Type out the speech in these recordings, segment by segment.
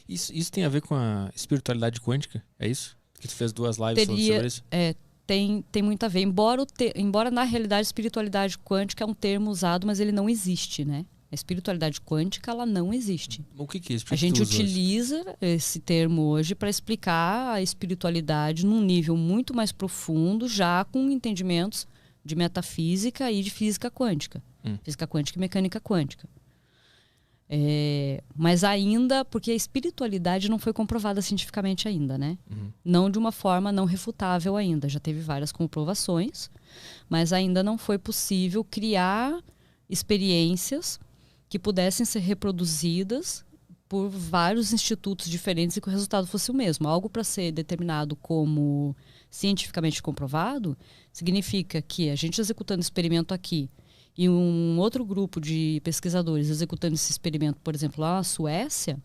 Isso tem a ver com a espiritualidade quântica? É isso? Que tu fez 2 lives sobre isso? Tem muito a ver. Embora na realidade espiritualidade quântica é um termo usado, mas ele não existe, né? A espiritualidade quântica, ela não existe. O que é isso? A gente utiliza esse termo hoje para explicar a espiritualidade num nível muito mais profundo, já com entendimentos de metafísica e de física quântica. Física quântica e mecânica quântica. Mas ainda, porque a espiritualidade não foi comprovada cientificamente ainda, né? Não de uma forma não refutável ainda. Já teve várias comprovações, mas ainda não foi possível criar experiências que pudessem ser reproduzidas por vários institutos diferentes e que o resultado fosse o mesmo. Algo para ser determinado como cientificamente comprovado significa que a gente executando experimento aqui e um outro grupo de pesquisadores executando esse experimento, por exemplo, lá na Suécia,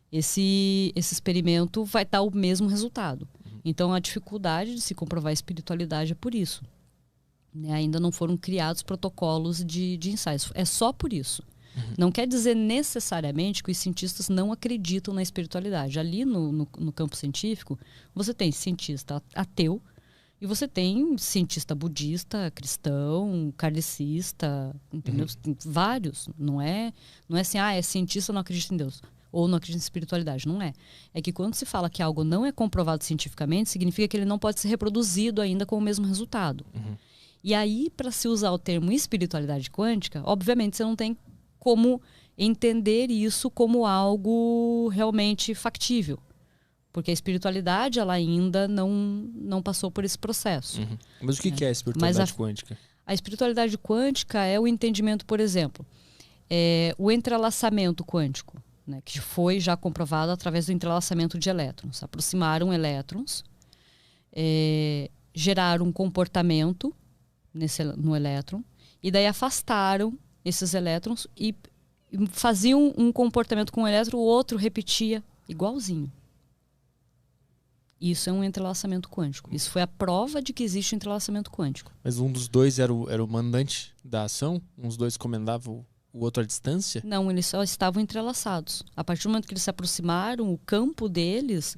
esse experimento vai dar o mesmo resultado. Então, a dificuldade de se comprovar a espiritualidade é por isso. Ainda não foram criados protocolos de ensaios. É só por isso. Não quer dizer necessariamente que os cientistas não acreditam na espiritualidade. Ali no campo científico, você tem cientista ateu e você tem cientista budista, cristão, kardecista, entendeu? Tem vários. Não é assim, é cientista, não acredita em Deus. Ou não acredita em espiritualidade. Não é. É que quando se fala que algo não é comprovado cientificamente, significa que ele não pode ser reproduzido ainda com o mesmo resultado. E aí, para se usar o termo espiritualidade quântica, obviamente você não tem como entender isso como algo realmente factível. Porque a espiritualidade, ela ainda não passou por esse processo. Mas o que é a espiritualidade quântica? A espiritualidade quântica é o entendimento, por exemplo, o entrelaçamento quântico, né, que foi já comprovado através do entrelaçamento de elétrons. Aproximaram elétrons, geraram um comportamento no elétron, e daí afastaram esses elétrons e faziam um comportamento com o elétron, o outro repetia igualzinho. Isso é um entrelaçamento quântico. Isso foi a prova de que existe um entrelaçamento quântico. Mas um dos dois era o mandante da ação? Um dos dois comandava o outro à distância? Não, eles só estavam entrelaçados. A partir do momento que eles se aproximaram, o campo deles,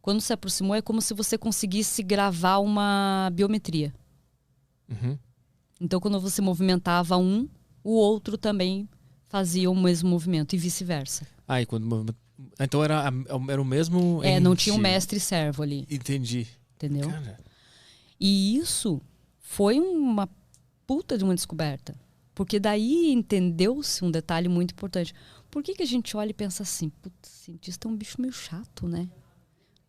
quando se aproximou, é como se você conseguisse gravar uma biometria. Então, quando você movimentava um, o outro também fazia o mesmo movimento e vice-versa. E quando então era o mesmo não tinha um mestre e servo ali. Entendi. Entendeu? Cara. E isso foi uma puta de uma descoberta. Porque daí entendeu-se um detalhe muito importante. Por que a gente olha e pensa assim, putz, cientista é um bicho meio chato, né?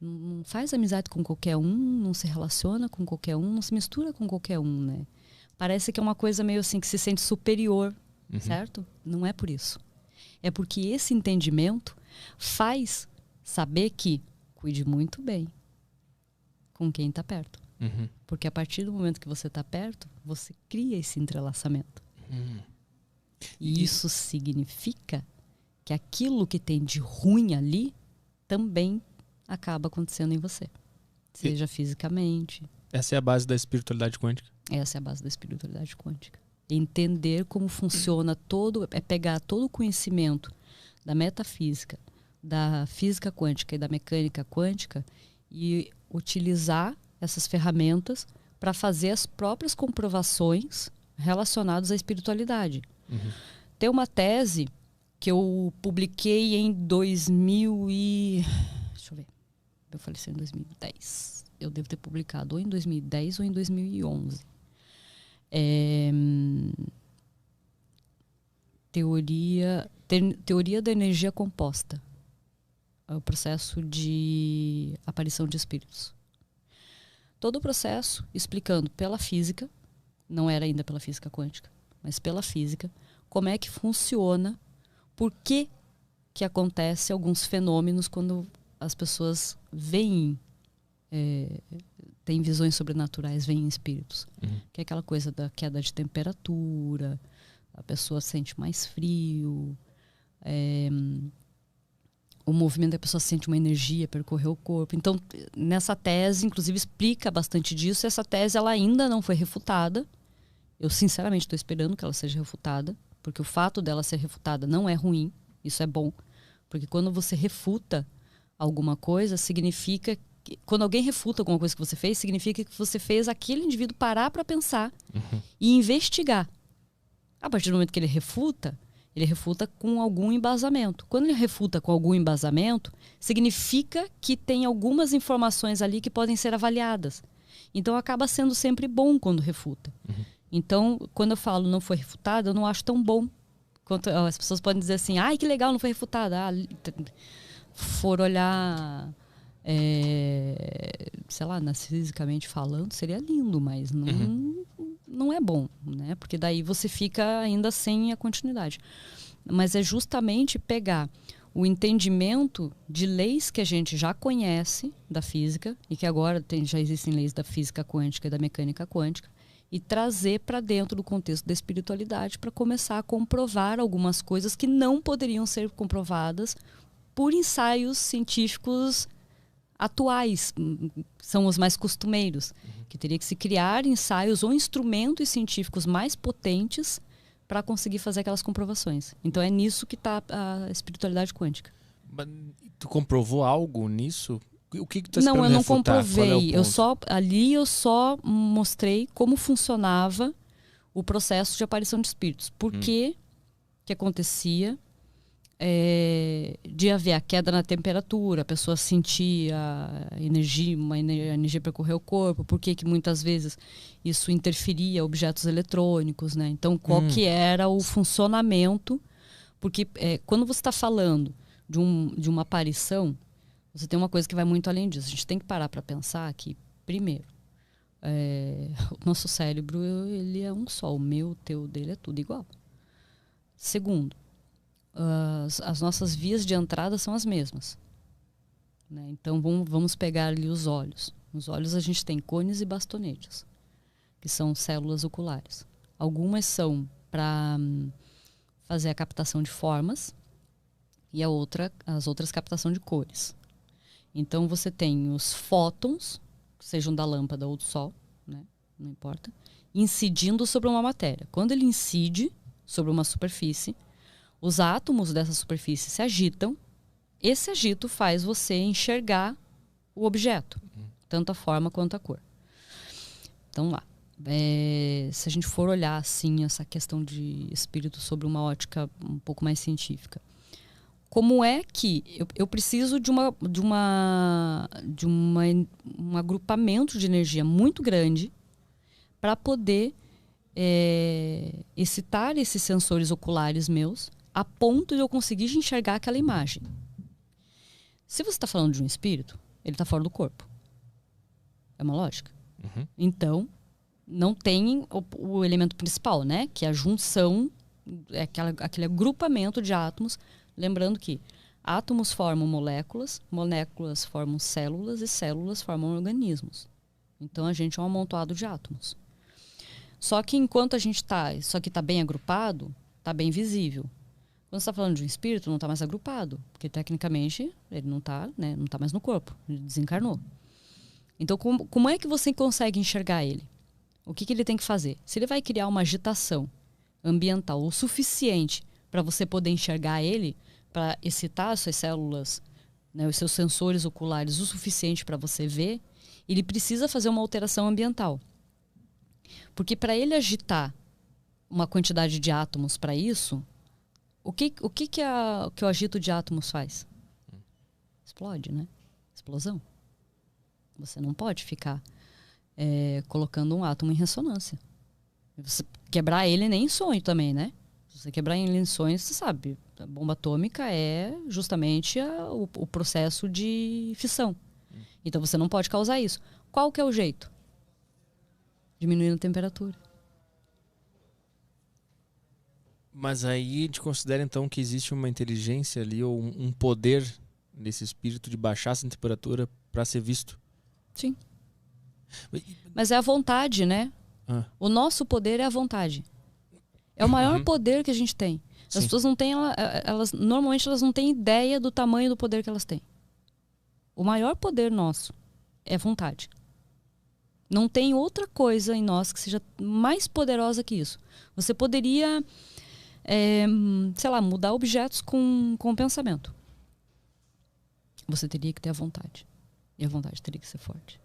Não faz amizade com qualquer um, não se relaciona com qualquer um, não se mistura com qualquer um, né? Parece que é uma coisa meio assim que se sente superior, certo? Não é por isso. É porque esse entendimento faz saber que cuide muito bem com quem está perto. Porque a partir do momento que você está perto, você cria esse entrelaçamento. E isso significa que aquilo que tem de ruim ali também acaba acontecendo em você. Seja fisicamente. Essa é a base da espiritualidade quântica? Essa é a base da espiritualidade quântica. Entender como funciona pegar todo o conhecimento da metafísica, da física quântica e da mecânica quântica e utilizar essas ferramentas para fazer as próprias comprovações relacionadas à espiritualidade. Tem uma tese que eu publiquei em 2000 e... Deixa eu ver. Eu faleci em 2010. Eu devo ter publicado ou em 2010 ou em 2011. Teoria da energia composta. É o processo de aparição de espíritos. Todo o processo explicando pela física, não era ainda pela física quântica, mas pela física, como é que funciona, por que acontece alguns fenômenos quando as pessoas veem, têm visões sobrenaturais, veem espíritos. Que é aquela coisa da queda de temperatura, a pessoa sente mais frio, o movimento da pessoa sente uma energia percorrer o corpo. Então, nessa tese, inclusive, explica bastante disso. Essa tese ela ainda não foi refutada. Eu, sinceramente, estou esperando que ela seja refutada, porque o fato dela ser refutada não é ruim, isso é bom, Porque quando você refuta alguma coisa, significa... Quando alguém refuta alguma coisa que você fez, significa que você fez aquele indivíduo parar para pensar e investigar. A partir do momento que ele refuta com algum embasamento. Quando ele refuta com algum embasamento, significa que tem algumas informações ali que podem ser avaliadas. Então, acaba sendo sempre bom quando refuta. Então, quando eu falo não foi refutado, eu não acho tão bom. Quanto, as pessoas podem dizer assim, ai, que legal, não foi refutado. For olhar... sei lá, narcisicamente falando, seria lindo, mas não é bom, né? Porque daí você fica ainda sem a continuidade. Mas é justamente pegar o entendimento de leis que a gente já conhece da física, e que agora já existem leis da física quântica e da mecânica quântica, e trazer para dentro do contexto da espiritualidade para começar a comprovar algumas coisas que não poderiam ser comprovadas por ensaios científicos atuais, são os mais costumeiros, que teria que se criar ensaios ou instrumentos científicos mais potentes para conseguir fazer aquelas comprovações. Então é nisso que está a espiritualidade quântica. Mas tu comprovou algo nisso? O que tu está esperando Não, eu não refutar? comprovei. Eu só mostrei como funcionava o processo de aparição de espíritos. Por que acontecia de haver a queda na temperatura, a pessoa sentir a energia percorrer o corpo, por que muitas vezes isso interferia objetos eletrônicos, né? Então, qual que era o funcionamento? Porque quando você está falando de uma aparição, você tem uma coisa que vai muito além disso. A gente tem que parar para pensar que, primeiro, o nosso cérebro ele é um só, o meu, o teu, dele é tudo igual. Segundo, as nossas vias de entrada são as mesmas, né? Então vamos pegar ali os olhos. Nos olhos a gente tem cones e bastonetes, que são células oculares. Algumas são para fazer a captação de formas e as outras captação de cores. Então você tem os fótons, sejam da lâmpada ou do sol, né? Não importa, incidindo sobre uma matéria. Quando ele incide sobre uma superfície, os átomos dessa superfície se agitam. Esse agito faz você enxergar o objeto, tanto a forma quanto a cor. Então lá, se a gente for olhar assim essa questão de espírito sobre uma ótica um pouco mais científica, como é que eu preciso de um agrupamento de energia muito grande para poder excitar esses sensores oculares meus a ponto de eu conseguir enxergar aquela imagem. Se você está falando de um espírito, ele está fora do corpo. É uma lógica. Então, não tem o elemento principal, né? Que é a junção, aquele agrupamento de átomos. Lembrando que átomos formam moléculas, moléculas formam células e células formam organismos. Então, a gente é um amontoado de átomos. Só que enquanto a gente isso aqui está bem agrupado, está bem visível. Quando você está falando de um espírito, não está mais agrupado, porque tecnicamente ele não está, né, não tá mais no corpo, ele desencarnou. Então, como é que você consegue enxergar ele? O que ele tem que fazer? Se ele vai criar uma agitação ambiental o suficiente para você poder enxergar ele, para excitar as suas células, né, os seus sensores oculares o suficiente para você ver, ele precisa fazer uma alteração ambiental. Porque para ele agitar uma quantidade de átomos para isso, o que o agito de átomos faz? Explode, né? Explosão. Você não pode ficar colocando um átomo em ressonância. Você quebrar ele nem em sonho também, né? Se você quebrar ele em sonho, você sabe, a bomba atômica é justamente o processo de fissão. Então você não pode causar isso. Qual que é o jeito? Diminuindo a temperatura. Mas aí a gente considera então que existe uma inteligência ali, ou um poder nesse espírito de baixar essa temperatura para ser visto? Sim. Mas é a vontade, né? O nosso poder é a vontade. É o maior poder que a gente tem. As pessoas não têm, normalmente elas não têm ideia do tamanho do poder que elas têm. O maior poder nosso é vontade. Não tem outra coisa em nós que seja mais poderosa que isso. Você poderia, sei lá, mudar objetos com o pensamento. você teria que ter a vontade. E a vontade teria que ser forte.